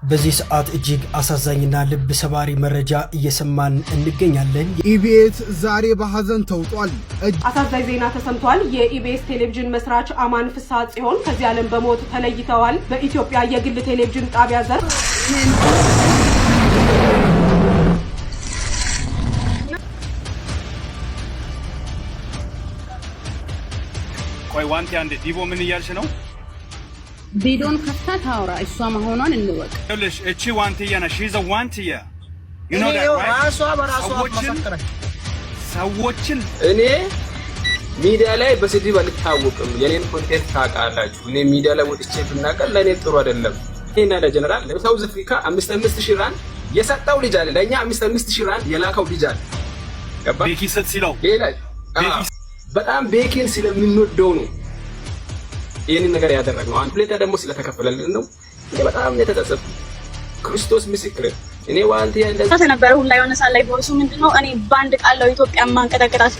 በዚህ ሰዓት እጅግ አሳዛኝና ልብ ሰባሪ መረጃ እየሰማን እንገኛለን። ኢቢኤስ ዛሬ በሐዘን ተውጧል። አሳዛኝ ዜና ተሰምቷል። የኢቢኤስ ቴሌቪዥን መስራች አማን ፍስሐ ጽዮን ከዚህ ዓለም በሞት ተለይተዋል። በኢትዮጵያ የግል ቴሌቪዥን ጣቢያ ዘርፍ ቆይ ዋንቴ አንዴ ዲቦ ምን እያልሽ ነው? ቪዲዮን ከፍታ ታውራ እሷ መሆኗን እንወቅ። ይኸውልሽ እቺ ዋንትያ ነሽ። ሺዝ አ ዋንትያ you know that right? ራሷ በራሷ መሰከረች። ሰዎችን እኔ ሚዲያ ላይ በስድብ አልታወቅም። የኔን ኮንቴንት ታውቃላችሁ። እኔ ሚዲያ ላይ ወጥቼ ብናገር ለኔ ጥሩ አይደለም። እኔና ለጀነራል ለሳውዝ አፍሪካ 5,000 ራንድ የሰጠው ልጅ አለ። ለኛ 5,000 ራንድ የላከው ልጅ አለ። ገባ ቤኪ ስትሲለው ሌላ በጣም ቤኪን ስለምንወደው ነው ይሄንን ነገር ያደረግነው። አንድ ሁለታ ደግሞ ስለተከፈለልን ነው። እኔ በጣም የተጸጸትኩ ክርስቶስ ምስክር። እኔ ዋንት ያለ ተነበረ ሁላ የሆነ ሳል ላይ ቮይሱ ምንድነው? እኔ ባንድ ቃለው ኢትዮጵያ ማንቀጠቀጣት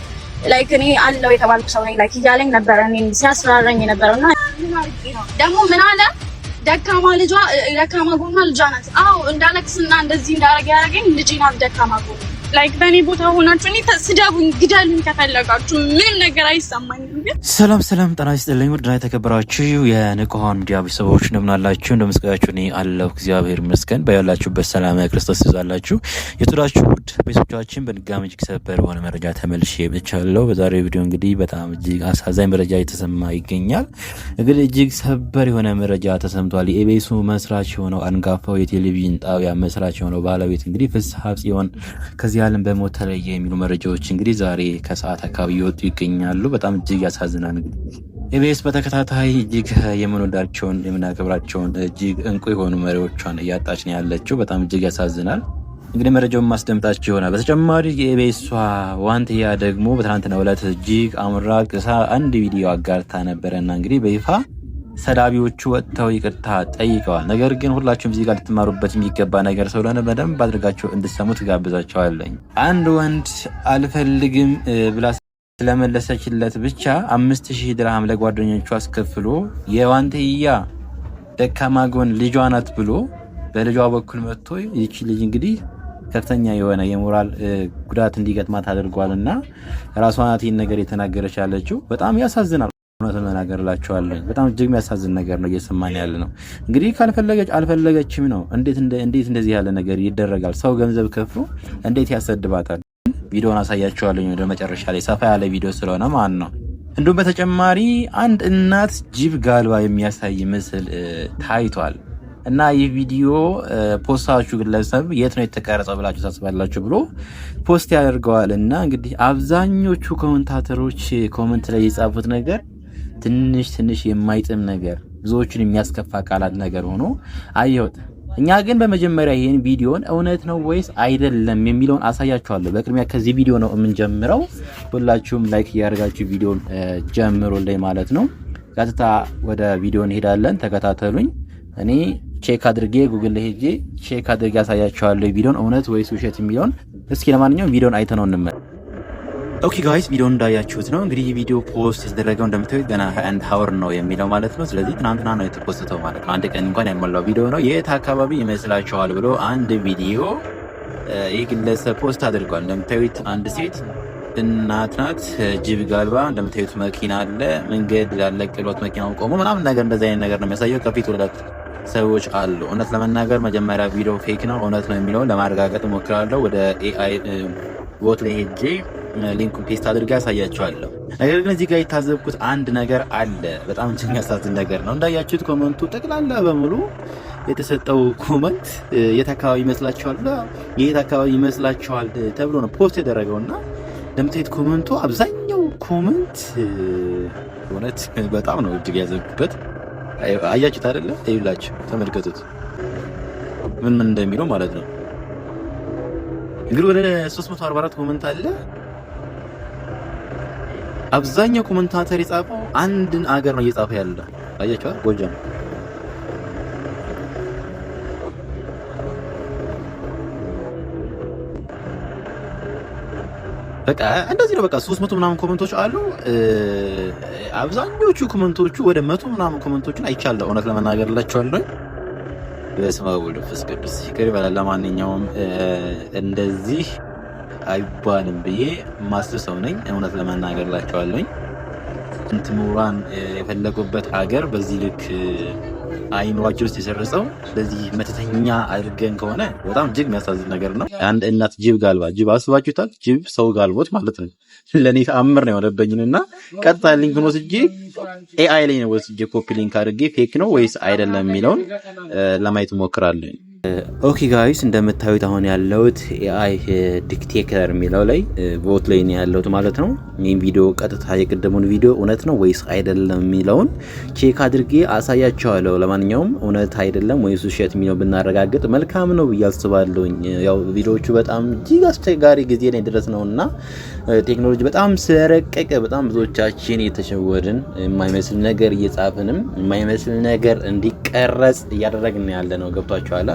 ላይክ እኔ አለው የተባልኩ ሰው ነኝ። ላይክ ይያለኝ ነበር እኔ ሲያስፈራራኝ ነበርና ደግሞ ምን አለ ደካማ ልጇ ደካማ ጎኗ ልጇ ናት። አዎ እንዳለክስና እንደዚህ እንዳረገ ያረገኝ ልጄ ናት ደካማ ጎኗ። ላይክ በኔ ቦታ ሆናችሁ እኔ ተስደቡኝ ግደሉኝ ከፈለጋችሁ ምንም ነገር አይሰማኝም። ግን ሰላም ጤና ይስጥልኝ። ውድና የተከበራችሁ የንቁሃን ሚዲያ ቤተሰቦች እንደምን አላችሁ? እንደምስጋያችሁ እኔ አለሁ እግዚአብሔር ይመስገን። በያላችሁበት ሰላም ክርስቶስ ይብዛላችሁ። የተወዳችሁ ውድ ቤተሰቦቻችን በድጋሚ እጅግ ሰበር የሆነ መረጃ ተመልሼ መጥቻለሁ። በዛሬው ቪዲዮ እንግዲህ በጣም እጅግ አሳዛኝ መረጃ የተሰማ ይገኛል። እንግዲህ እጅግ ሰበር የሆነ መረጃ ተሰምቷል። የኢቢኤሱ መስራች የሆነው አንጋፋው የቴሌቪዥን ጣቢያ መስራች የሆነው ባለቤት እንግዲህ ፍስሐ ጽዮን ከዚህ ዓለም በሞት ተለየ የሚሉ መረጃዎች እንግዲህ ዛሬ ከሰዓት አካባቢ ይወጡ ይገኛሉ። በጣም እጅግ ያሳዝናል። ኢቢኤስ በተከታታይ እጅግ የምንወዳቸውን የምናከብራቸውን እጅግ እንቁ የሆኑ መሪዎቿን እያጣች ነው ያለችው። በጣም እጅግ ያሳዝናል። እንግዲህ መረጃውን ማስደምጣችሁ ይሆናል። በተጨማሪ የኢቢኤሷ ዋንትያ ደግሞ በትናንትናው ዕለት እጅግ አምራ ቅሳ አንድ ቪዲዮ አጋርታ ነበረና እንግዲህ በይፋ ሰዳቢዎቹ ወጥተው ይቅርታ ጠይቀዋል። ነገር ግን ሁላችሁም እዚህ ጋር ልትማሩበት የሚገባ ነገር ስለሆነ በደንብ አድርጋችሁ እንድትሰሙት ጋብዛችኋለሁ። አንድ ወንድ አልፈልግም ብላ ስለመለሰችለት ብቻ 5,000 ድርሃም ለጓደኞቹ አስከፍሎ የዋንትያ ደካማ ጎን ልጇ ናት ብሎ በልጇ በኩል መጥቶ ይቺ ልጅ እንግዲህ ከፍተኛ የሆነ የሞራል ጉዳት እንዲገጥማት አድርጓልና ራሷ ናት ይህን ነገር የተናገረች ያለችው። በጣም ያሳዝናል። እውነቱን መናገርላችኋለሁ። በጣም እጅግ የሚያሳዝን ነገር ነው እየሰማን ያለ ነው። እንግዲህ ካልፈለገች አልፈለገችም ነው። እንዴት እንደዚህ ያለ ነገር ይደረጋል? ሰው ገንዘብ ከፍሎ እንዴት ያሰድባታል? ቪዲዮውን አሳያችኋለሁ ወደ መጨረሻ ላይ ሰፋ ያለ ቪዲዮ ስለሆነ ማለት ነው። እንዲሁም በተጨማሪ አንድ እናት ጅብ ጋልባ የሚያሳይ ምስል ታይቷል እና ይህ ቪዲዮ ፖስታችሁ ግለሰብ የት ነው የተቀረጸው ብላችሁ ታስባላችሁ ብሎ ፖስት ያደርገዋል እና እንግዲህ አብዛኞቹ ኮሜንታተሮች ኮሜንት ላይ የጻፉት ነገር ትንሽ የማይጥም ነገር ብዙዎችን የሚያስከፋ ቃላት ነገር ሆኖ አየሁት። እኛ ግን በመጀመሪያ ይሄን ቪዲዮን እውነት ነው ወይስ አይደለም የሚለውን አሳያችኋለሁ። በቅድሚያ ከዚህ ቪዲዮ ነው የምንጀምረው። ሁላችሁም ላይክ ያደርጋችሁ ቪዲዮን ጀምሩልኝ ማለት ነው። ቀጥታ ወደ ቪዲዮ እንሄዳለን። ተከታተሉኝ። እኔ ቼክ አድርጌ ጉግል ላይ ሄጄ ቼክ አድርጌ አሳያችኋለሁ ቪዲዮን እውነት ወይስ ውሸት የሚለውን። እስኪ ለማንኛውም ቪዲዮን አይተነው እንመለስ። ኦኬ ጋይስ ቪዲዮን እንዳያችሁት ነው እንግዲህ ይህ ቪዲዮ ፖስት የተደረገው እንደምታዩት ገና 21 ሀወር ነው የሚለው ማለት ነው። ስለዚህ ትናንትና ነው የተፖስተው ማለት ነው። አንድ ቀን እንኳን ያልሞላው ቪዲዮ ነው። የት አካባቢ ይመስላችኋል ብሎ አንድ ቪዲዮ ይህ ግለሰብ ፖስት አድርጓል። እንደምታዩት አንድ ሴት እናት ናት ጅብ ጋልባ፣ እንደምታዩት መኪና አለ፣ መንገድ ያለ ቅሎት መኪናው ቆሞ ምናምን ነገር እንደዚህ አይነት ነገር ነው የሚያሳየው። ከፊት ሁለት ሰዎች አሉ። እውነት ለመናገር መጀመሪያ ቪዲዮ ፌክ ነው እውነት ነው የሚለውን ለማረጋገጥ እሞክራለሁ። ወደ ኤአይ ቦት ላይ ሄጄ ሊንኩን ፔስት አድርጌ ያሳያችኋለሁ። ነገር ግን እዚህ ጋር የታዘብኩት አንድ ነገር አለ። በጣም እጅግ የሚያሳዝን ነገር ነው። እንዳያችሁት ኮመንቱ ጠቅላላ በሙሉ የተሰጠው ኮመንት የት አካባቢ ይመስላችኋል የት አካባቢ ይመስላችኋል ተብሎ ነው ፖስት የደረገውና እንደምታዩት ኮመንቱ አብዛኛው ኮመንት እውነት በጣም ነው እጅግ ያዘብኩበት። አያችሁት አይደለ? ይኸውላችሁ ተመልከቱት ምን እንደሚለው ማለት ነው። እንግዲህ ወደ 344 ኮመንት አለ። አብዛኛው ኮመንታተር የጻፈው አንድን አገር ነው እየጻፈ ያለ። አያችኋል? ጎጃም በቃ እንደዚህ ነው። በቃ 300 ምናምን ኮመንቶች አሉ። አብዛኞቹ ኮመንቶቹ ወደ 100 ምናምን ኮመንቶችን አይቻለሁ እውነት ለመናገር እላችኋለሁ። በስመ አብ ወወልድ ወመንፈስ ቅዱስ ይቅር ይበላል። ለማንኛውም እንደዚህ አይባልም ብዬ ማስብ ሰው ነኝ። እውነት ለመናገር ላቸዋለኝ ምሁራን የፈለጉበት ሀገር በዚህ ልክ አይምሯቸው ውስጥ የሰረጸው ስለዚህ መተተኛ አድርገን ከሆነ በጣም እጅግ የሚያሳዝን ነገር ነው። አንድ እናት ጅብ ጋልባ፣ ጅብ አስባችሁታል? ጅብ ሰው ጋልቦት ማለት ነው። ለእኔ ተአምር ነው የሆነበኝንና ቀጥታ ሊንክን ወስጄ ኤአይ ላይ ነው ወስጄ ኮፒ ሊንክ አድርጌ ፌክ ነው ወይስ አይደለም የሚለውን ለማየት ሞክራለሁ። ኦኬ ጋይስ እንደምታዩት አሁን ያለውት ኤአይ ዲክቴተር የሚለው ላይ ቮት ላይ ነው ያለውት ማለት ነው። ይህን ቪዲዮ ቀጥታ የቀደሙን ቪዲዮ እውነት ነው ወይስ አይደለም የሚለውን ቼክ አድርጌ አሳያቸዋለሁ። ለማንኛውም እውነት አይደለም ወይስ ውሸት የሚለው ብናረጋግጥ መልካም ነው ብዬ አስባለሁ። ያው ቪዲዮዎቹ በጣም እጅግ አስቸጋሪ ጊዜ ላይ ድረስ ነውና ቴክኖሎጂ በጣም ስለረቀቀ በጣም ብዙዎቻችን የተሸወድን የማይመስል ነገር እየጻፍንም የማይመስል ነገር እንዲቀረጽ እያደረግን ያለ ነው። ገብቷችኋል?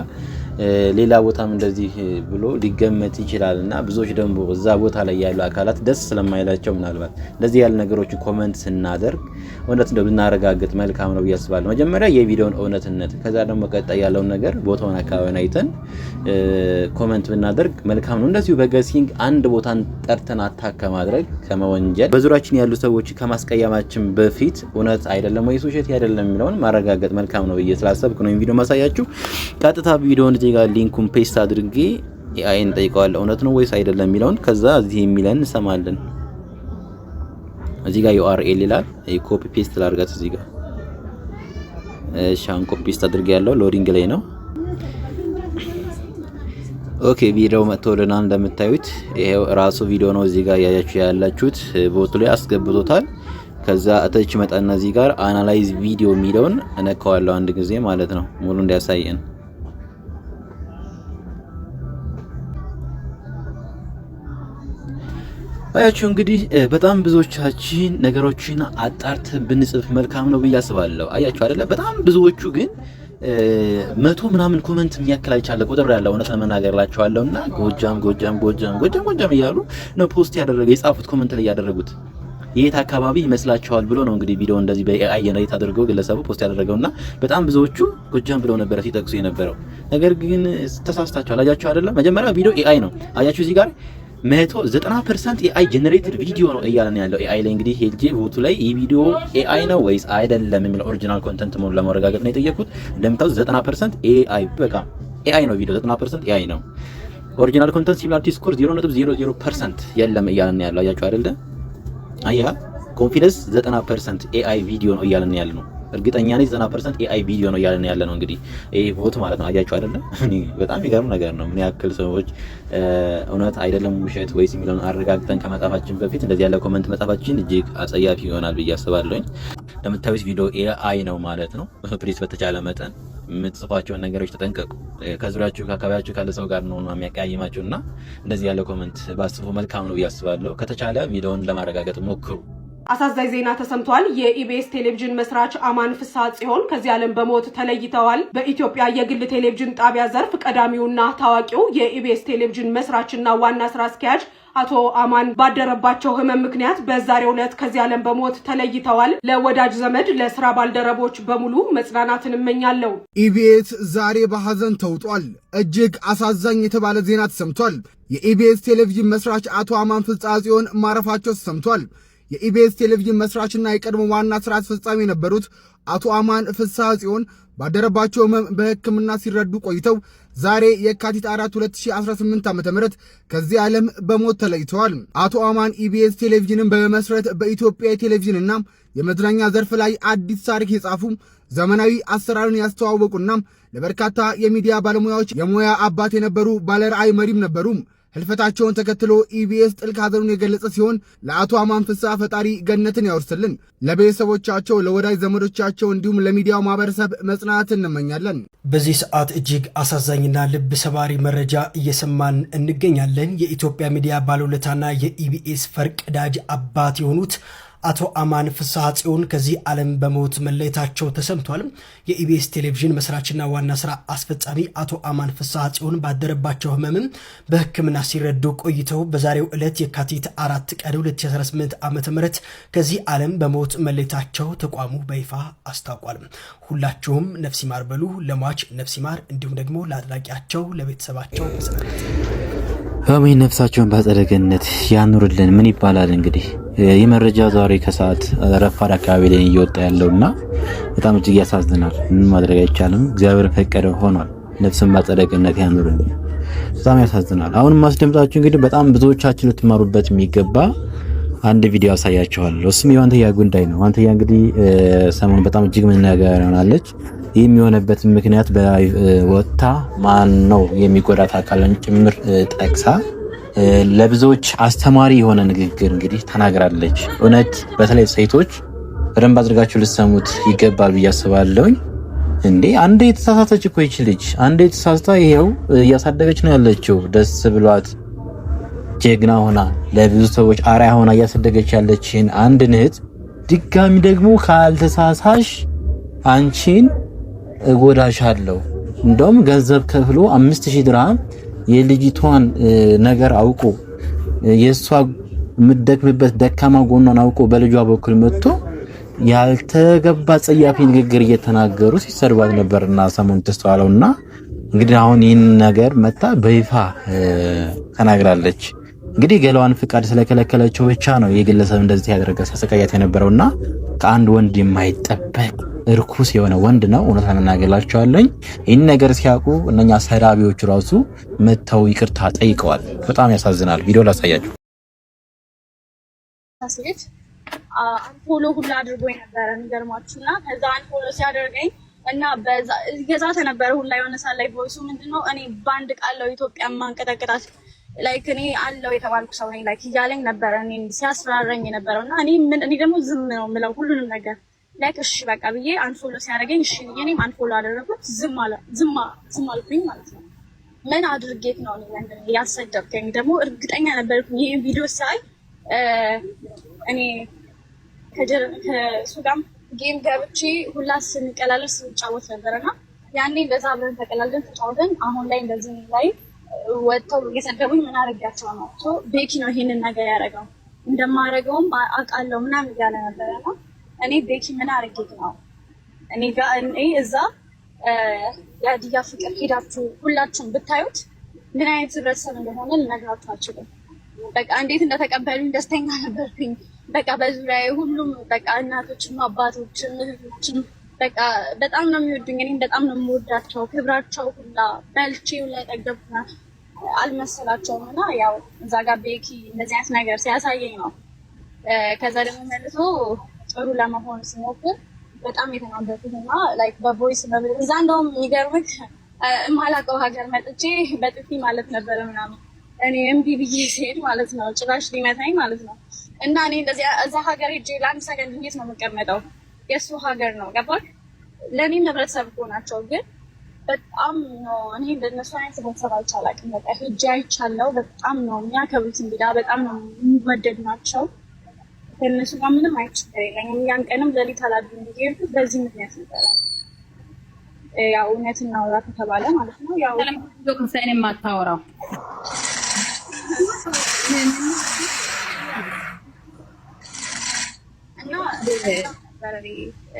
ሌላ ቦታም እንደዚህ ብሎ ሊገመት ይችላልና ብዙዎች ደግሞ እዛ ቦታ ላይ ያሉ አካላት ደስ ስለማይላቸው ምናልባት እንደዚህ ያሉ ነገሮች ኮሜንት ስናደርግ እውነት እንደው ብናረጋግጥ መልካም ነው ያስባለሁ። መጀመሪያ የቪዲዮውን እውነትነት ከዛ ደግሞ ቀጣይ ያለውን ነገር ቦታውን አካባቢውን አይተን ኮሜንት ብናደርግ መልካም ነው። እንደዚሁ በገሲንግ አንድ ቦታን ጠርተን አታክ ማድረግ ከመወንጀል በዙሪያችን ያሉ ሰዎች ከማስቀየማችን በፊት እውነት አይደለም ወይስ ውሸት አይደለም የሚለውን ማረጋገጥ መልካም ነው ብዬ ስላሰብኩ ነው ቪዲዮ ማሳያችሁ። ቀጥታ ቪዲዮውን እዚህ ጋር ሊንኩን ፔስት አድርጌ ኤአይን ጠይቀዋለሁ እውነት ነው ወይስ አይደለም የሚለውን። ከዛ እዚህ የሚለን እንሰማለን። እዚህ ጋር URL ይላል። ኮፒ ፔስት ላድርጋት እዚህ ጋር። ሻን ኮፒ ፔስት አድርጌ ያለው ሎዲንግ ላይ ነው። ኦኬ ቪዲዮ መጥቶልናል እንደምታዩት ይሄው ራሱ ቪዲዮ ነው። እዚህ ጋር ያያችሁ ያላችሁት ቦቱ ላይ አስገብቶታል። ከዛ አተች መጣና እዚህ ጋር አናላይዝ ቪዲዮ የሚለውን እነካዋለሁ አንድ ጊዜ ማለት ነው ሙሉ እንዲያሳየን። አያችሁ እንግዲህ በጣም ብዙዎቻችን ነገሮችን አጣርተን ብንጽፍ መልካም ነው ብዬ አስባለሁ። አያችሁ አይደለ? በጣም ብዙዎቹ ግን 100 ምናምን ኮሜንት የሚያክል አይቻለ ቁጥር ያለው እውነት ለመናገር ላችኋለሁና ጎጃም እያሉ ነው ፖስት ያደረገ የጻፉት ኮሜንት ላይ ያደረጉት የት አካባቢ ይመስላችኋል ብሎ ነው እንግዲህ ቪዲዮ እንደዚህ በኤአይ ጀነሬት አድርገው ግለሰቡ ፖስት ያደረገውና በጣም ብዙዎቹ ጎጃም ብለው ነበር ሲጠቅሱ የነበረው ነገር ግን ተሳስታችኋል። አያችሁ አይደለም? መጀመሪያ ቪዲዮ ኤአይ ነው። አያችሁ እዚህ ጋር 190% ኤአይ ጀነሬትድ ቪዲዮ ነው እያለን ያለው ኤአይ ላይ እንግዲህ ሄጄ ቦቱ ላይ ይህ ቪዲዮ ኤአይ ነው ወይስ አይደለም የሚለው ኦሪጂናል ኮንተንት መሆኑን ለማረጋገጥ ነው የጠየቁት። እንደምታውቁት 90% ኤአይ በቃ ኤአይ ነው ቪዲዮ 90% ኤአይ ነው። ኦሪጂናል ኮንተንት ሲሚላሪቲ ስኮር 0.00% የለም እያለን ያለው አያችሁ አይደለ? አያ ኮንፊደንስ 90% ኤአይ ቪዲዮ ነው እያለን ያለ ነው። እርግጠኛ ነኝ 90% ኤአይ ቪዲዮ ነው እያለን ያለ ነው። እንግዲህ ይሄ ቦት ማለት ነው። አያችሁ አይደለ? በጣም የሚገርም ነገር ነው። ምን ያክል ሰዎች እውነት አይደለም ውሸት ወይስ የሚለውን አረጋግጠን ከመጻፋችን በፊት እንደዚህ ያለ ኮሜንት መጻፋችን እጅግ አጸያፊ ይሆናል ብዬ አስባለሁ። ለምታዩት ቪዲዮ ኤአይ ነው ማለት ነው። ፕሊዝ በተቻለ መጠን የምትጽፏቸውን ነገሮች ተጠንቀቁ። ከዙሪያችሁ ከአካባቢያችሁ ካለ ሰው ጋር ነው የሚያቀያይማችሁና እንደዚህ ያለ ኮሜንት ባስፉ መልካም ነው ብዬ አስባለሁ። ከተቻለ ቪዲዮውን ለማረጋገጥ ሞክሩ። አሳዛኝ ዜና ተሰምቷል። የኢቢኤስ ቴሌቪዥን መስራች አማን ፍስሐ ጽዮን ከዚህ ዓለም በሞት ተለይተዋል። በኢትዮጵያ የግል ቴሌቪዥን ጣቢያ ዘርፍ ቀዳሚውና ታዋቂው የኢቢኤስ ቴሌቪዥን መስራችና ዋና ስራ አስኪያጅ አቶ አማን ባደረባቸው ህመም ምክንያት በዛሬው ዕለት ከዚህ ዓለም በሞት ተለይተዋል። ለወዳጅ ዘመድ፣ ለስራ ባልደረቦች በሙሉ መጽናናትን እመኛለሁ። ኢቢኤስ ዛሬ በሐዘን ተውጧል። እጅግ አሳዛኝ የተባለ ዜና ተሰምቷል። የኢቢኤስ ቴሌቪዥን መስራች አቶ አማን ፍስሐ ጽዮን ማረፋቸው ተሰምቷል። የኢቢኤስ ቴሌቪዥን መስራችና የቀድሞ ዋና ስራ አስፈጻሚ የነበሩት አቶ አማን ፍስሐ ጽዮን ባደረባቸው ህመም በሕክምና ሲረዱ ቆይተው ዛሬ የካቲት 4 2018 ዓ.ም ከዚህ ዓለም በሞት ተለይተዋል። አቶ አማን ኢቢኤስ ቴሌቪዥንን በመመስረት በኢትዮጵያ የቴሌቪዥንና የመዝናኛ ዘርፍ ላይ አዲስ ታሪክ የጻፉ ዘመናዊ አሰራርን ያስተዋወቁና ለበርካታ የሚዲያ ባለሙያዎች የሙያ አባት የነበሩ ባለራዕይ መሪም ነበሩ። ህልፈታቸውን ተከትሎ ኢቢኤስ ጥልቅ ሐዘኑን የገለጸ ሲሆን ለአቶ አማን ፍስሐ ፈጣሪ ገነትን ያወርስልን፣ ለቤተሰቦቻቸው፣ ለወዳጅ ዘመዶቻቸው እንዲሁም ለሚዲያው ማህበረሰብ መጽናናትን እንመኛለን። በዚህ ሰዓት እጅግ አሳዛኝና ልብ ሰባሪ መረጃ እየሰማን እንገኛለን። የኢትዮጵያ ሚዲያ ባለውለታና የኢቢኤስ ፈርቀዳጅ አባት የሆኑት አቶ አማን ፍስሐ ጽዮን ከዚህ ዓለም በሞት መለየታቸው ተሰምቷል። የኢቢኤስ ቴሌቪዥን መስራችና ዋና ስራ አስፈጻሚ አቶ አማን ፍስሐ ጽዮን ባደረባቸው ህመም በሕክምና ሲረዱ ቆይተው በዛሬው ዕለት የካቲት 4 ቀን 2018 ዓ.ም ከዚህ ዓለም በሞት መለየታቸው ተቋሙ በይፋ አስታውቋል። ሁላችሁም ነፍስ ይማር በሉ። ለሟች ነፍስ ይማር፣ እንዲሁም ደግሞ ለአድናቂያቸው ለቤተሰባቸው አሜን። ነፍሳቸውን በአጸደ ገነት ያኑርልን። ምን ይባላል እንግዲህ ይህ መረጃ ዛሬ ከሰዓት ረፋድ አካባቢ ላይ እየወጣ ያለውና በጣም እጅግ ያሳዝናል። ምን ማድረግ አይቻልም። እግዚአብሔር ፈቀደ ሆኗል። ነፍስን በአጸደ ገነት ያኑርልን። በጣም ያሳዝናል። አሁንም ማስደምጣችሁ እንግዲህ በጣም ብዙዎቻችሁ ልትማሩበት የሚገባ አንድ ቪዲዮ አሳያችኋለሁ። እሱም የዋንትያ ጉዳይ ነው። ዋንትያ እንግዲህ ሰሞኑን በጣም እጅግ መነጋገሪያ ሆናለች። ይህም የሆነበት ምክንያት በወጣ ማን ነው የሚጎዳት አካልን ጭምር ጠቅሳ ለብዙዎች አስተማሪ የሆነ ንግግር እንግዲህ ተናግራለች። እውነት በተለይ ሴቶች በደንብ አድርጋችሁ ልትሰሙት ይገባል ብዬ አስባለሁኝ። እንዴ አንዴ የተሳሳተች እኮ ይች ልጅ አንዴ የተሳሳታ ይሄው እያሳደገች ነው ያለችው። ደስ ብሏት ጀግና ሆና ለብዙ ሰዎች አርአያ ሆና እያሳደገች ያለችን አንድ እህት ድጋሚ ደግሞ ካልተሳሳሽ አንቺን እጎዳሻለሁ እንደውም ገንዘብ ከፍሎ 5000 ድርሃም የልጅቷን ነገር አውቆ የሷ ምደክምበት ደካማ ጎኗን አውቆ በልጇ በኩል መጥቶ ያልተገባ ጸያፊ ንግግር እየተናገሩ ሲሰርባት ነበርና ሰሞኑን ተስተዋለውና እንግዲህ አሁን ይህን ነገር መጣ በይፋ ተናግራለች። እንግዲህ ገላዋን ፍቃድ ስለከለከለችው ብቻ ነው የግለሰብ እንደዚህ ያደረገ ሲያሰቃያት የነበረውና ከአንድ ወንድ የማይጠበቅ እርኩስ የሆነ ወንድ ነው። እውነት አናገላቸዋለኝ። ይህን ነገር ሲያውቁ እነኛ ሰራቢዎች ራሱ መተው ይቅርታ ጠይቀዋል። በጣም ያሳዝናል። ቪዲዮ ላሳያችሁ። ታስልት አንፎሎ ሁሉ አድርጎኝ ነበር የሚገርማችሁና ከዛ አንፎሎ ሲያደርገኝ እና በዛ ገዛ ተነበረ ሁሉ የሆነ ሳላይ ቮይሱ ምንድነው እኔ ባንድ ቃለው ኢትዮጵያ ማንቀጠቀጣት ላይክ እኔ አለው የተባልኩ ሰው ነኝ ላይክ ይያለኝ ነበር እኔ ሲያስፈራረኝ ነበርና እኔ ደግሞ ዝም ነው የምለው ሁሉንም ነገር ላይክ እሺ በቃ ብዬ አንፎሎ ሲያደርገኝ እሺ እኔም አንፎሎ አደረኩት። ዝም አልኩኝ ማለት ነው። ምን አድርጌት ነው እኔ ያሰደብከኝ? ደግሞ እርግጠኛ ነበርኩኝ ይሄን ቪዲዮ ሳይ እኔ ከሱዳም ጌም ገብቼ ሁላስ ስንቀላለስ ስንጫወት ነበርና ያኔ በዛ አብረን ተቀላልደን ተጫወተን አሁን ላይ እንደዚህ ላይ ወጥተው እየሰደቡኝ ምን አድርጋቸው ነው ቤኪ ነው ይሄንን ነገር ያደረገው እንደማደርገውም አውቃለሁ ምናምን እያለ ነበርና እኔ ቤኪ ምን አድርጌት ነው እኔ ጋር እዛ የሀዲያ ፍቅር ሄዳችሁ ሁላችሁም ብታዩት ምን አይነት ህብረተሰብ እንደሆነ ልነግራችሁ አልችልም። በቃ እንዴት እንደተቀበሉኝ ደስተኛ ነበርኩኝ። በቃ በዙሪያዬ ሁሉም በቃ እናቶችም አባቶችም እህቶችም በቃ በጣም ነው የሚወዱኝ። እኔም በጣም ነው የምወዳቸው። ክብራቸው ሁላ በልቼ ሁላ ጠገብኩና አልመሰላቸውም እና ያው እዛ ጋር ቤኪ እንደዚህ አይነት ነገር ሲያሳየኝ ነው። ከዛ ደግሞ መልሶ ጥሩ ለመሆን ስሞክር በጣም የተናበብኩና ላይክ በቮይስ ነው እዛ እንደውም የሚገርምህ የማላውቀው ሀገር መጥቼ በጥፊ ማለት ነበረ ምናምን እኔ እምቢ ብዬ ስሄድ ማለት ነው ጭራሽ ሊመታኝ ማለት ነው። እና እኔ እንደዚህ እዛ ሀገር ሄጄ ለአንድ ሰከንድ እንዴት ነው የምቀመጠው? የእሱ ሀገር ነው ገባክ? ለእኔም ህብረተሰብ እኮ ናቸው፣ ግን በጣም ነው እኔ እንደነሱ አይነት ህብረተሰብ አይቻላቅም። በቃ ሄጄ አይቻለው። በጣም ነው የሚያከብሩት እንግዳ፣ በጣም ነው የሚወደዱ ናቸው። ከእነሱ ጋር ምንም አይችግር የለኝም። ያን ቀንም ሌሊት አላድርም ብዬ ሄድኩት በዚህ ምክንያት ነበረ። ያው እውነት እናውራ ከተባለ ማለት ነው ያው ከሰኔ የማታወራው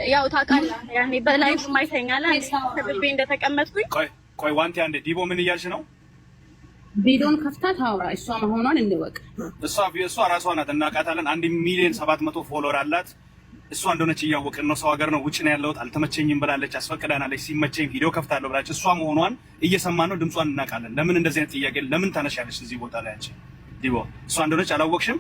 ያው ታውቃለህ ያኔ በላይፍ ማይተኛለ ከብቤ እንደተቀመጥኩኝ ቆይ ዋንቴ አንዴ ዲቦ ምን እያልሽ ነው? ቪዲዮን ከፍታ ታወራ እሷ መሆኗን እንወቅ። እሷ ራሷ ናት እናውቃታለን። 1,700,000 ፎሎወር አላት። እሷ እንደሆነች እያወቅን ነው። ሰው ሀገር ነው ውጭ ነው ያለሁት አልተመቸኝም ብላለች። አስፈቅዳናለች። ሲመቸኝ ቪዲዮ ከፍታለሁ ብላለች። እሷ መሆኗን እየሰማን ነው። ድምጿን እናውቃለን። ለምን እንደዚህ አይነት ጥያቄ ለምን ታነሻለሽ እዚህ ቦታ ላይ አንቺ ዲቦ? እሷ እንደሆነች አላወቅሽም?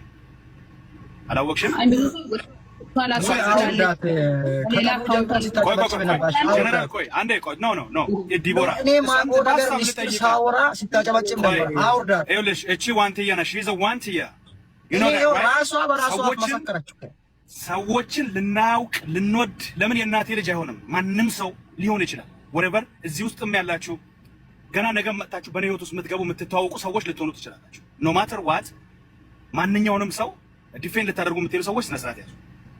ሰዎችን ልናውቅ ልንወድ ለምን የእናቴ ልጅ አይሆንም? ማንም ሰው ሊሆን ይችላል። ወሬቨር እዚህ ውስጥም ያላችሁ ገና ነገ መጣችሁ በኔ ህይወት ውስጥ የምትገቡ የምትተዋወቁ ሰዎች ልትሆኑ ትችላላችሁ። ኖ ማተር ዋት ማንኛውንም ሰው ዲፌንድ ልታደርጉ የምትሄዱ ሰዎች ስነ ስርዓት ያዙ።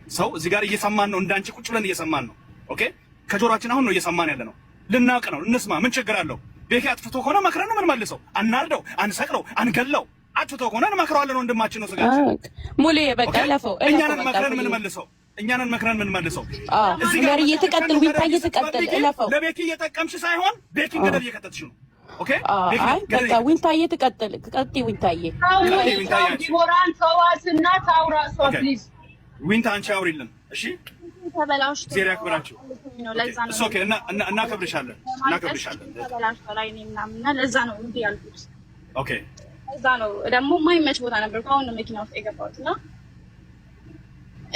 ሰው እዚህ ጋር እየሰማን ነው፣ እንዳንቺ ቁጭ ብለን እየሰማን ነው። ኦኬ ከጆሮአችን አሁን ነው እየሰማን ያለ ነው። ልናውቅ ነው፣ እንስማ። ምን ችግር አለው? ቤኪ አጥፍቶ ከሆነ መክረን ነው ምን መልሰው፣ አናርደው፣ አንሰቅለው፣ አንገለው። አጥፍቶ ከሆነ እንመክረዋለን። ወንድማችን ነው ስጋት ሙሌ በቃ ለፈው እኛንን መክረን ምን መልሰው፣ እኛንን መክረን ምን መልሰው። እዚህ ጋር እየተቀጥል ዊንታ እየተቀጥል ለፈው ለቤኪ እየጠቀምሽ ሳይሆን ቤኪን ገደል እየከተትሽ ነው። ኦኬ አይ በቃ ዊንታ እየተቀጥል ቀጥ ዊንታዬ ዲቦራን ተዋትና ታውራ ሶ ፕሊዝ ዊንታ አንቺ አውሪልን እሺ። ተበላሽ ዜሪያ ክብራችሁ ነው ለዛ ነው ኦኬ እናከብርሻለን ተበላሽ ላይ ነኝ ምናምን ለዛ ነው እንዴ ያልኩት። ኦኬ ለዛ ነው ደግሞ የማይመች ቦታ ነበር አሁን ነው መኪና ውስጥ የገባሁትና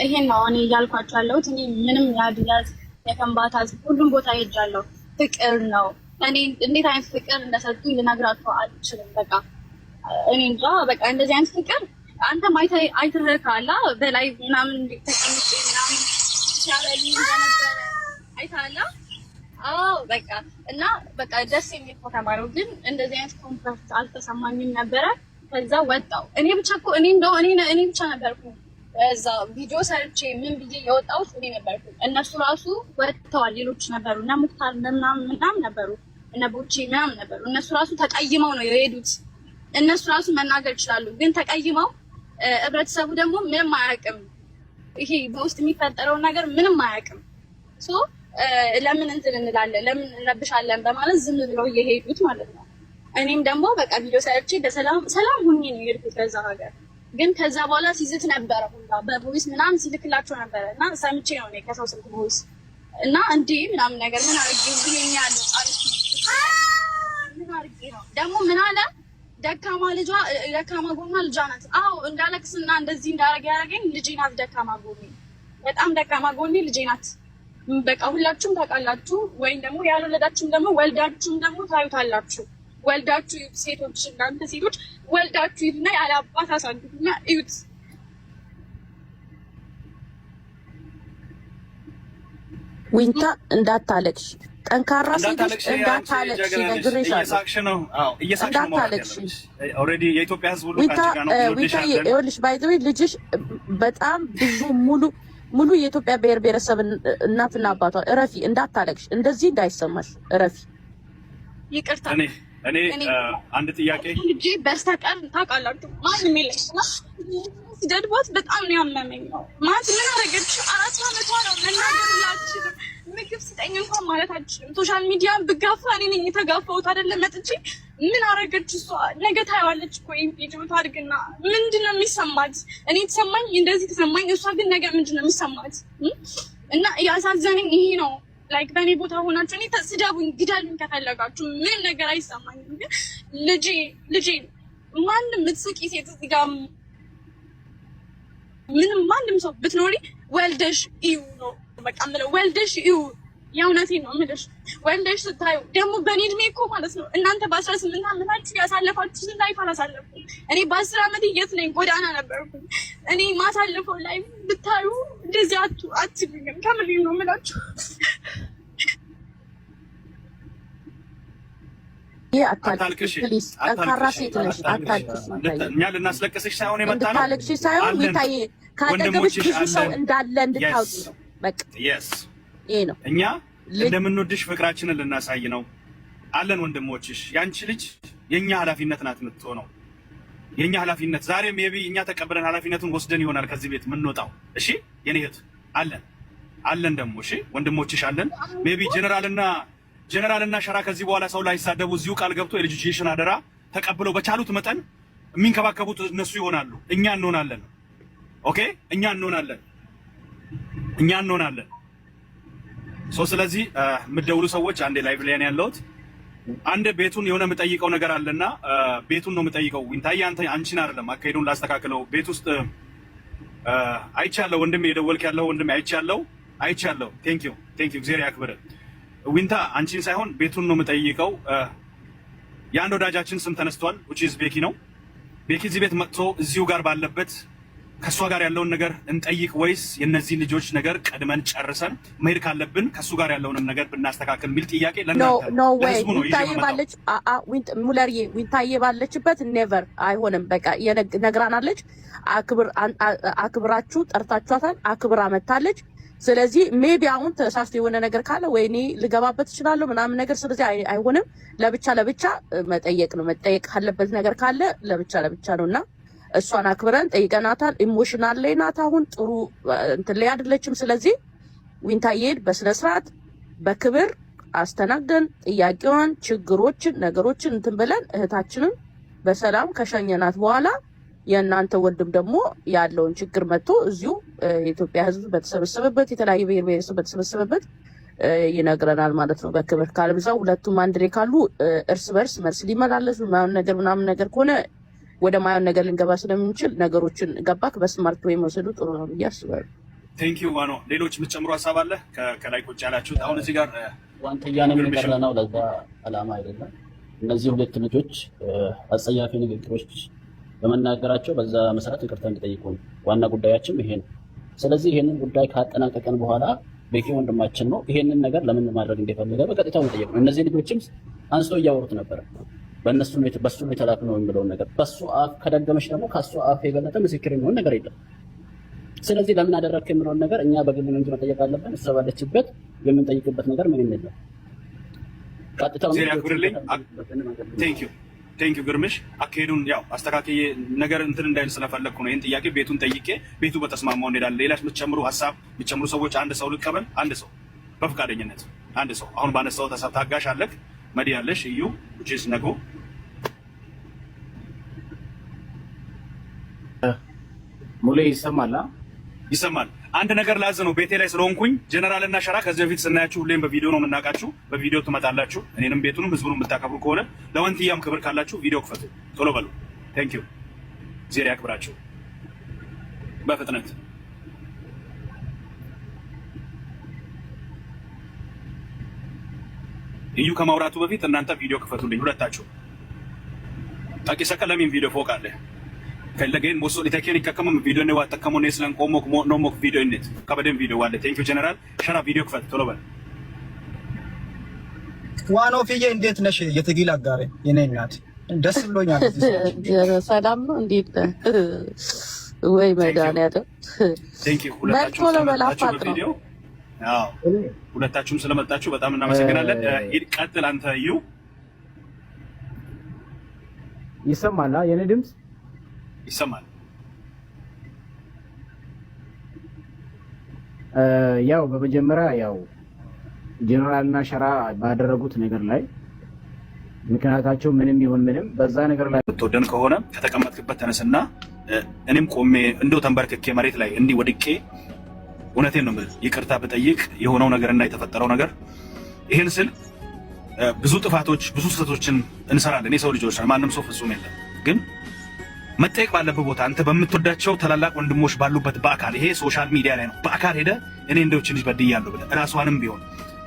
ይሄን ነው እኔ እያልኳቸው ያለሁት። እኔ ምንም ያድያዝ የከምባታ ሁሉም ቦታ ሄጃለሁ። ፍቅር ነው እኔ እንዴት አይነት ፍቅር እንደሰጡኝ ልነግራቸው አልችልም። በቃ እኔ እንጃ በቃ እንደዚህ አይነት ፍቅር አንተም አይተረካላ በላይ ምናምን ተቀምጬ ምናምን ሲያበሉ እንደነበረ አይታላ። አዎ በቃ እና በቃ ደስ የሚል ቦታ ነው። ግን እንደዚህ አይነት ኮንፈርት አልተሰማኝም ነበረ። ከዛ ወጣው እኔ ብቻ እኮ እኔ ብቻ ነበርኩ እዛ ቪዲዮ ሰርቼ ምን ብዬ የወጣሁት እኔ ነበርኩ። እነሱ ራሱ ወጥተዋል፣ ሌሎች ነበሩ እና ሙክታር ምናምን ነበሩ እና ቦቼ ምናምን ነበሩ። እነሱ ራሱ ተቀይመው ነው የሄዱት። እነሱ ራሱ መናገር ይችላሉ፣ ግን ተቀይመው ህብረተሰቡ ደግሞ ምንም አያውቅም። ይሄ በውስጥ የሚፈጠረውን ነገር ምንም አያውቅም። ሶ ለምን እንትን እንላለን ለምን እንረብሻለን በማለት ዝም ብለው እየሄዱት ማለት ነው። እኔም ደግሞ በቃ ቪዲዮ ሰርቼ ሰላም ሁኜ ነው የሄድኩት ከዛ ሀገር። ግን ከዛ በኋላ ሲዝት ነበረ ሁላ በቮይስ ምናምን ሲልክላቸው ነበረ እና ሰምቼ ነው እኔ ከሰው ስልክ ቮይስ እና እንዴ ምናምን ነገር ምን አድርጌ ይገኛል ምን አድርጌ ነው ደግሞ ምን አለ ደካማ ጎኗ ልጇ ናት። አዎ እንዳለቅስና እንደዚህ እንዳረገ ያረገኝ ልጄ ናት። ደካማ ጎኔ በጣም ደካማ ጎኔ ልጄ ናት። በቃ ሁላችሁም ታውቃላችሁ፣ ወይም ደግሞ ያልወለዳችሁም ደግሞ ወልዳችሁም ደግሞ ታዩታላችሁ። ወልዳችሁ ሴቶች እናንተ ሴቶች ወልዳችሁ ይሁንና ያለ አባት አሳድጉና እዩት። ዊንታ እንዳታለቅሽ፣ ጠንካራ ሴቶች እንዳታለቅሽ ነግሬሻለሁ። እየሳቅሽ ነው። አዎ እየሳቅሽ ነው። እንዳታለቅሽ ኦልሬዲ የኢትዮጵያ ሕዝብ ሁሉ ዊንታ ካንቺ ጋር ነው። ዊንታ ይኸውልሽ ባይ ዘ ዌይ ልጅሽ በጣም ብዙ ሙሉ የኢትዮጵያ ብሔር ብሔረሰብ እናትና አባቷ እረፊ፣ እንዳታለቅሽ፣ እንደዚህ እንዳይሰማሽ እረፊ። ይቅርታ እኔ አንድ ጥያቄ ልጄ በስተቀር ታውቃላችሁ ማንም የለኝና ሲደድቧት በጣም ነው ያመመኝ። ማለት ምን አደረገች? 4 ዓመቷ ነው መናገርላችሁ ምግብ ስጠኝ እንኳን ማለት አልችልም። ሶሻል ሚዲያ ብጋፋ እኔ ነኝ የተጋፋሁት አይደለም መጥቼ ምን አደረገች እሷ? ነገ ታየዋለች እኮ ቪዲዮ ታድርግና ምንድነው የሚሰማት? እኔ ተሰማኝ እንደዚህ ተሰማኝ፣ እሷ ግን ነገ ምንድነው የሚሰማት? እና ያሳዘነኝ ይሄ ነው። ላይክ በእኔ ቦታ ሆናችሁ እኔ ተስደቡኝ፣ ግደሉኝ ከፈለጋችሁ ምንም ነገር አይሰማኝም። ግን ልጄ ማንም ምትስቂ ሴት እዚህ ጋር ምንም ማንም ሰው ብትኖሪ ወልደሽ እዩ ነው በቃ የምለው። ወልደሽ እዩ፣ የእውነቴን ነው የምልሽ። ወልደሽ ስታዩ ደግሞ በእኔ እድሜ እኮ ማለት ነው እናንተ በ18 ዓመታችሁ ያሳለፋችሁትን ላይፍ አላሳለፍኩም። እኔ በ10 ዓመት የት ነኝ? ጎዳና ነበርኩኝ። እኔ ማሳለፈው ላይፍ ብታዩ እንደዚህ አትሉኝም። ከምሬን ነው የምላችሁ። አታልቅሽ፣ ጠንካራ ሴት ነሽ። አታልቅሽ። እኛ ልናስለቅስሽ ሳይሆን የመጣ ነው። ልታለቅሽ ሳይሆን ዊንታዬ ካጠገብሽ ብዙ ሰው እንዳለ እንድታውቂ ነው። በቃ ይሄ ነው። እኛ እንደምንወድሽ ፍቅራችንን ልናሳይ ነው አለን። ወንድሞችሽ ያንቺ ልጅ የኛ ኃላፊነት ናት የምትሆነው፣ የኛ ኃላፊነት። ዛሬም ሜቢ እኛ ተቀብለን ኃላፊነቱን ወስደን ይሆናል ከዚህ ቤት የምንወጣው። እሺ የኔ እህት አለን ደግሞ እሺ ወንድሞችሽ አለን። ሜቢ ጀነራልና ሸራ ከዚህ በኋላ ሰው ላይ ሳደቡ እዚሁ ቃል ገብቶ የልጅሽን አደራ ተቀብለው በቻሉት መጠን የሚንከባከቡት እነሱ ይሆናሉ። እኛ እንሆናለን። ኦኬ እኛ እንሆናለን። ስለዚህ የምትደውሉ ሰዎች አንዴ ላይቭ ላይ ነው ያለሁት። አንድ ቤቱን የሆነ የምጠይቀው ነገር አለና ቤቱን ነው የምጠይቀው። ዊንታዬ አንቺን አይደለም፣ አካሄዱን ላስተካክለው። ቤት ውስጥ አይቻለሁ ወንድሜ፣ የደወልክ ያለው ወንድሜ አይቻለሁ። ቴንክ ዩ እግዚአብሔር ያክብር። ዊንታ አንቺን ሳይሆን ቤቱን ነው የምጠይቀው። የአንድ ወዳጃችን ስም ተነስቷል፣ which is ቤኪ ነው። ቤኪ እዚህ ቤት መጥቶ እዚሁ ጋር ባለበት ከሷ ጋር ያለውን ነገር እንጠይቅ ወይስ የነዚህ ልጆች ነገር ቀድመን ጨርሰን መሄድ ካለብን ከሱ ጋር ያለውንም ነገር ብናስተካክል የሚል ጥያቄ ኖ ወይ ሙለርዬ ዊንታዬ ባለችበት ኔቨር አይሆንም። በቃ ነግራናለች። አክብራችሁ ጠርታችኋታል። አክብራ መታለች። ስለዚህ ሜቢ አሁን ተሳስቶ የሆነ ነገር ካለ ወይኔ ልገባበት እችላለሁ ምናምን ነገር። ስለዚህ አይሆንም። ለብቻ መጠየቅ ነው። መጠየቅ ካለበት ነገር ካለ ለብቻ ነውና እሷን አክብረን ጠይቀናታል። ኢሞሽናል ላይ ናት። አሁን ጥሩ እንትን ላይ አይደለችም። ስለዚህ ዊንታዬን በስነ ስርዓት በክብር አስተናግደን ጥያቄዋን፣ ችግሮችን፣ ነገሮችን እንትን ብለን እህታችንን በሰላም ከሸኘናት በኋላ የእናንተ ወንድም ደግሞ ያለውን ችግር መጥቶ እዚሁ የኢትዮጵያ ሕዝብ በተሰበሰበበት የተለያዩ ብሔር ብሔረሰብ በተሰበሰበበት ይነግረናል ማለት ነው በክብር። ካልብዛው ሁለቱም አንድ ላይ ካሉ እርስ በርስ መልስ ሊመላለሱ ምናምን ነገር ከሆነ ወደ ማየን ነገር ልንገባ ስለምንችል ነገሮችን ገባክ በስማርት ወይ መውሰዱ ጥሩ ነው ብዬ አስባለሁ። ቴንክ ዩ ዋኖ። ሌሎች የምትጨምሩ ሀሳብ አለ? ከላይ ቁጭ ያላችሁት አሁን እዚህ ጋር ዋንተያንም የቀረነው ለዛ አላማ አይደለም። እነዚህ ሁለት ልጆች አጸያፊ ንግግሮች በመናገራቸው በዛ መሰረት ይቅርታ እንዲጠይቁ ነው ዋና ጉዳያችን ይሄ ነው። ስለዚህ ይሄንን ጉዳይ ካጠናቀቀን በኋላ ቤኪ ወንድማችን ነው ይሄንን ነገር ለምን ማድረግ እንደፈለገ በቀጥታው መጠየቅ ነው። እነዚህ ልጆችም አንስቶ እያወሩት ነበር። በእነሱ ነው የተላክነው የሚለውን ነገር በሱ አፍ ከደገመሽ ደግሞ ከሱ አፍ የበለጠ ምስክር የሚሆን ነገር የለም። ስለዚህ ለምን አደረግክ የሚለውን ነገር እኛ በግል ነው እንጂ መጠየቅ አለብን። እሷ ባለችበት የምንጠይቅበት ነገር ምንም የለም። ቀጥታው ቴንክ ዩ ግርምሽ። አካሄዱን ያው አስተካክዬ ነገር እንትን እንዳይል ስለፈለግኩ ነው። ይህን ጥያቄ ቤቱን ጠይቄ ቤቱ በተስማማው እንሄዳለን። ሌላች የምትጨምሩ ሀሳብ የምትጨምሩ ሰዎች አንድ ሰው ልቀበል። አንድ ሰው በፈቃደኝነት አንድ ሰው አሁን ባነሳው ተሳብ ታጋሽ አለክ መዲ ያለሽ እዩ ጂስ ነጎ ሙሌ ይሰማል ይሰማል። አንድ ነገር ላዝ ነው ቤቴ ላይ ስለሆንኩኝ ጀነራል እና ሸራ ከዚህ በፊት ስናያችሁ ሁሌም በቪዲዮ ነው የምናውቃችሁ። በቪዲዮ ትመጣላችሁ። እኔንም ቤቱንም ህዝቡንም የምታከብሩ ከሆነ ለወንትያም ክብር ካላችሁ ቪዲዮ ክፈቱ፣ ቶሎ በሉ። ቴንክ ዩ ዜሪ ያክብራችሁ በፍጥነት። እዩ ከማውራቱ በፊት እናንተ ቪዲዮ ክፈቱልኝ ሁለታችሁ። ታቂ ሰከለሚን ቪዲዮ ፎቃለ ከለገን ሞሶ ዲታኬን ይከከመም ቪዲዮ ነው ዋተከሙ ነው ስለን ቆሞክ ኖ ሞክ ቪዲዮ ኢነት ከበደም ቪዲዮ ዋለ። ቴንክ ዩ ጀነራል ሸራ ቪዲዮ ክፈት ቶሎ በል። ዋኖ ፊዬ እንዴት ነሽ? የትግል አጋሬ የኔ እናት ደስ ብሎኛል። ሰላም ነው እንዴት ወይ መድኃኒዓለም። ቴንክ ዩ ሁለታችሁም ስለመጣችሁ በቪዲዮ አዎ ሁለታችሁም ስለመጣችሁ በጣም እናመሰግናለን። ቀጥል አንተ እዩ። ይሰማል የኔ ድምጽ? ይሰማል። ያው በመጀመሪያ ያው ጀነራልና ሸራ ባደረጉት ነገር ላይ ምክንያታቸው ምንም ይሁን ምንም በዛ ነገር ላይ ተወደን ከሆነ ከተቀመጥክበት ተነስና እኔም ቆሜ እንደው ተንበርክኬ መሬት ላይ እንዲህ ወድቄ እውነቴን ነው የምልህ ይቅርታ ብጠይቅ የሆነው ነገርና የተፈጠረው ነገር ይሄን ስል ብዙ ጥፋቶች ብዙ ስህተቶችን እንሰራለን። የሰው ልጆች ማንም ሰው ፍጹም የለም። ግን መጠየቅ ባለበት ቦታ አንተ በምትወዳቸው ታላላቅ ወንድሞች ባሉበት በአካል ይሄ ሶሻል ሚዲያ ላይ ነው በአካል ሄደ እኔ እንደው እቺ ልጅ በድያለሁ ብለህ እራሷንም ቢሆን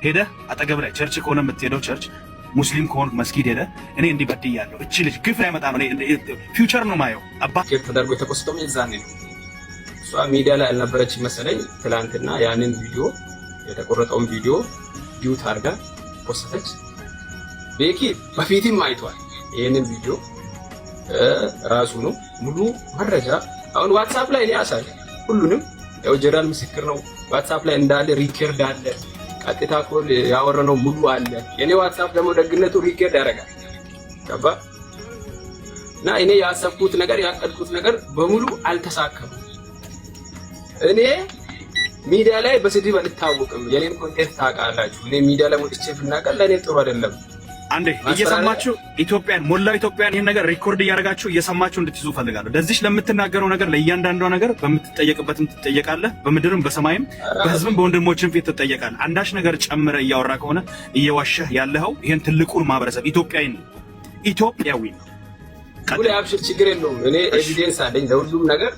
ሄደ አጠገብ ላይ ቸርች ከሆነ የምትሄደው ቸርች ሙስሊም ከሆነ መስጊድ ሄደ እኔ እንዲህ በድያለሁ እቺ ልጅ ግፍ ላይ መጣ ነው ፊውቸር ነው ማየው አባት ተደርጎ የተቆሰጠው የዛኔ ነው። እሷ ሚዲያ ላይ አልነበረች መሰለኝ። ትላንትና ያንን ቪዲዮ የተቆረጠውን ቪዲዮ ዲዩት አድርጋ ፖስተች። ቤኪ በፊትም አይቷል ይሄንን ቪዲዮ ራሱ ነው ሙሉ መረጃ አሁን ዋትስአፕ ላይ ያሳይ ሁሉንም ያው ጀነራል ምስክር ነው። ዋትስአፕ ላይ እንዳለ ሪከርድ አለ። ቀጥታ ኮል ያወራነው ሙሉ አለ። የኔ ዋትስአፕ ደግሞ ደግነቱ ሪከርድ ያደርጋል። ገባ እና እኔ ያሰብኩት ነገር ያቀድኩት ነገር በሙሉ አልተሳካም። እኔ ሚዲያ ላይ በስድብ አልታወቅም። የኔን ኮንቴንት ታውቃላችሁ። እኔ ሚዲያ ላይ ወጥቼ ብናቀር ለኔ ጥሩ አይደለም። አንዴ እየሰማችሁ ኢትዮጵያን ሞላው ኢትዮጵያን ይሄን ነገር ሪኮርድ እያደረጋችሁ እየሰማችሁ እንድትይዙ ፈልጋለሁ። ለዚህ ለምትናገረው ነገር ለእያንዳንዱ ነገር በምትጠየቅበትም ትጠየቃለህ። በምድርም በሰማይም በህዝብም በወንድሞችም ፊት ትጠየቃለህ። አንዳች ነገር ጨምረ እያወራ ከሆነ እየዋሸህ ያለኸው ይሄን ትልቁን ማህበረሰብ ኢትዮጵያዊ ሁሌ አብሽር ችግር የለውም። እኔ ኤቪደንስ አለኝ ለሁሉም ነገር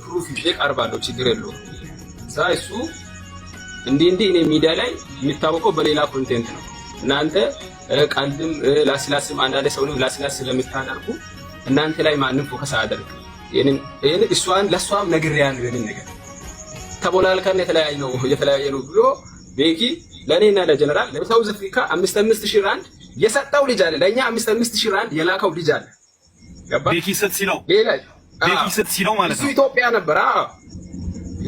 ፕሩፍ ይዤ ቀርባለሁ። ችግር የለውም። እሱ እንዲህ እኔ ሚዲያ ላይ የሚታወቀው በሌላ ኮንቴንት ነው። እናንተ ቀልድም ላስላስም አንዳንድ ሰው ነው ላስላስ ስለምታደርጉ እናንተ ላይ ማንም ፎከስ አያደርግም። ይሄን እሷን ለሷም ነግሬያለሁ። ይሄን ነገር ተቦላልከን የተለያየ ነው ብሎ ቤኪ ለኔና ለጀነራል ለሳውዝ አፍሪካ 5,000 ራንድ የሰጠው ልጅ አለ። ለኛ 5,000 ራንድ የላከው ልጅ አለ። ገባ ቤኪ ስትሲለው ማለት ነው። እሱ ኢትዮጵያ ነበር።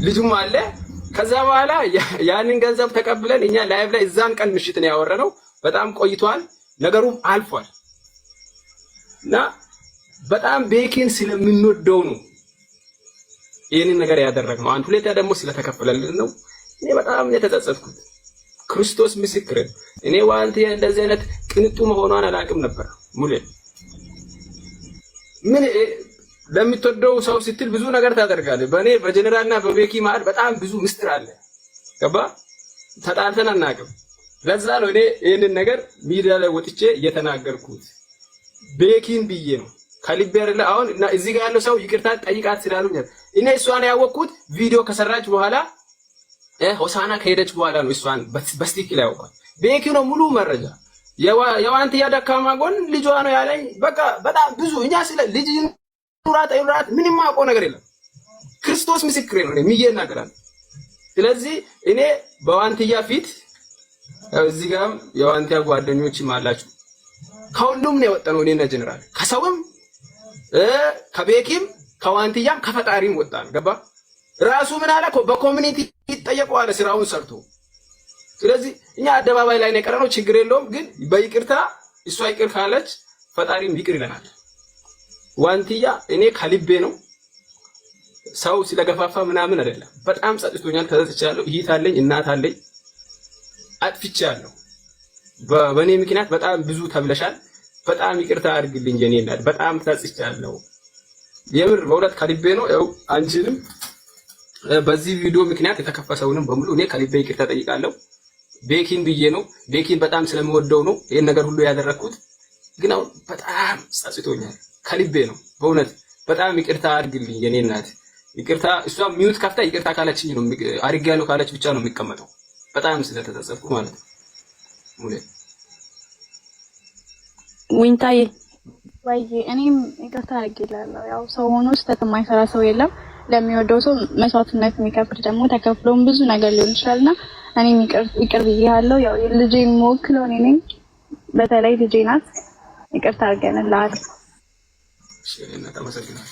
ልጁም አለ። ከዛ በኋላ ያንን ገንዘብ ተቀብለን እኛ ላይቭ ላይ እዛን ቀን ምሽት ነው ያወረነው። በጣም ቆይቷል፣ ነገሩም አልፏል እና በጣም ቤኪን ስለምንወደው ነው ይሄንን ነገር ያደረግነው። አንድ ሁለታ ደግሞ ስለተከፈለልን ነው። እኔ በጣም የተጸጸትኩት ክርስቶስ ምስክር። እኔ ዋንቲያ እንደዚህ አይነት ቅንጡ መሆኗን አላውቅም ነበር። ሙሌ ምን ለምትወደው ሰው ስትል ብዙ ነገር ታደርጋለህ። በእኔ በጀነራልና በቤኪ መሀል በጣም ብዙ ምስጢር አለ። ገባ? ተጣልተን አናውቅም። ለዛ ነው እኔ ይሄንን ነገር ሚዲያ ላይ ወጥቼ እየተናገርኩት ቤኪን ብዬ ነው ከልቤ አይደለ። አሁን እና እዚህ ጋር ያለው ሰው ይቅርታ ጠይቃት ስላሉኝ እኔ እሷን ያወቅኩት ቪዲዮ ከሰራች በኋላ ሆሳና ከሄደች በኋላ ነው። እሷን በስቲክ ላይ ያወቅኩት ቤኪ ነው ሙሉ መረጃ። የዋንቲያ ደካማ ጎን ልጇ ነው ያለኝ። በቃ በጣም ብዙ እኛ ስለ ልጅ ኑራት ምንም አውቀው ነገር የለም። ክርስቶስ ምስክሬ ነው የሚዬ እናገራለሁ። ስለዚህ እኔ በዋንቲያ ፊት እዚህ ጋርም የዋንቲያ ጓደኞችም አላችሁ ከሁሉም ነው የወጣነው። እኔና ጀነራል ከሰውም ከቤኪም ከዋንቲያም ከፈጣሪም ወጣን። ገባ? ራሱ ምን አለ በኮሚኒቲ ይጠየቀዋል ስራውን ሰርቶ። ስለዚህ እኛ አደባባይ ላይ ነው የቀረነው። ችግር የለውም ግን በይቅርታ እሷ ይቅር ካለች ፈጣሪም ይቅር ይለናል። ዋንቲያ እኔ ከልቤ ነው ሰው ስለገፋፋ ምናምን አይደለም። በጣም ጸጥቶኛል፣ ተዘጥቻለሁ። እህት አለኝ፣ እናት አለኝ። አጥፍቻለሁ። በእኔ ምክንያት በጣም ብዙ ተብለሻል። በጣም ይቅርታ አድርግልኝ የኔ እናት። በጣም ተጸጽቻለሁ። የምር በእውነት ከልቤ ነው። ያው አንቺንም በዚህ ቪዲዮ ምክንያት የተከፈሰውንም በሙሉ እኔ ከልቤ ይቅርታ ጠይቃለሁ። ቤኪን ብዬ ነው። ቤኪን በጣም ስለምወደው ነው ይሄን ነገር ሁሉ ያደረኩት። ግን አሁን በጣም ጸጽቶኛል። ከልቤ ነው በእውነት በጣም ይቅርታ አድርግልኝ የኔ እናት። ይቅርታ እሷ ሚውት ከፍታ ይቅርታ ካለችኝ ነው አድርጌያለሁ ካለች ብቻ ነው የሚቀመጠው። በጣም ስለተጸጸትኩ ማለት ነው። ሙሌ ዊንታዬ ወይ እኔም ይቅርታ አድርጌላለሁ። ያው ሰው ሆኖ ስህተት የማይሰራ ሰው የለም። ለሚወደው ሰው መስዋዕትነት የሚከፍል ደግሞ ተከፍሎም ብዙ ነገር ሊሆን ይችላልና እኔም ይቅር ብዬሃለሁ። ያው ልጄን የምወክለው እኔ ነኝ። በተለይ ልጄ ናት። ይቅርታ አድርገንልሃል። እሺ፣ እና ተመሰግናለሁ።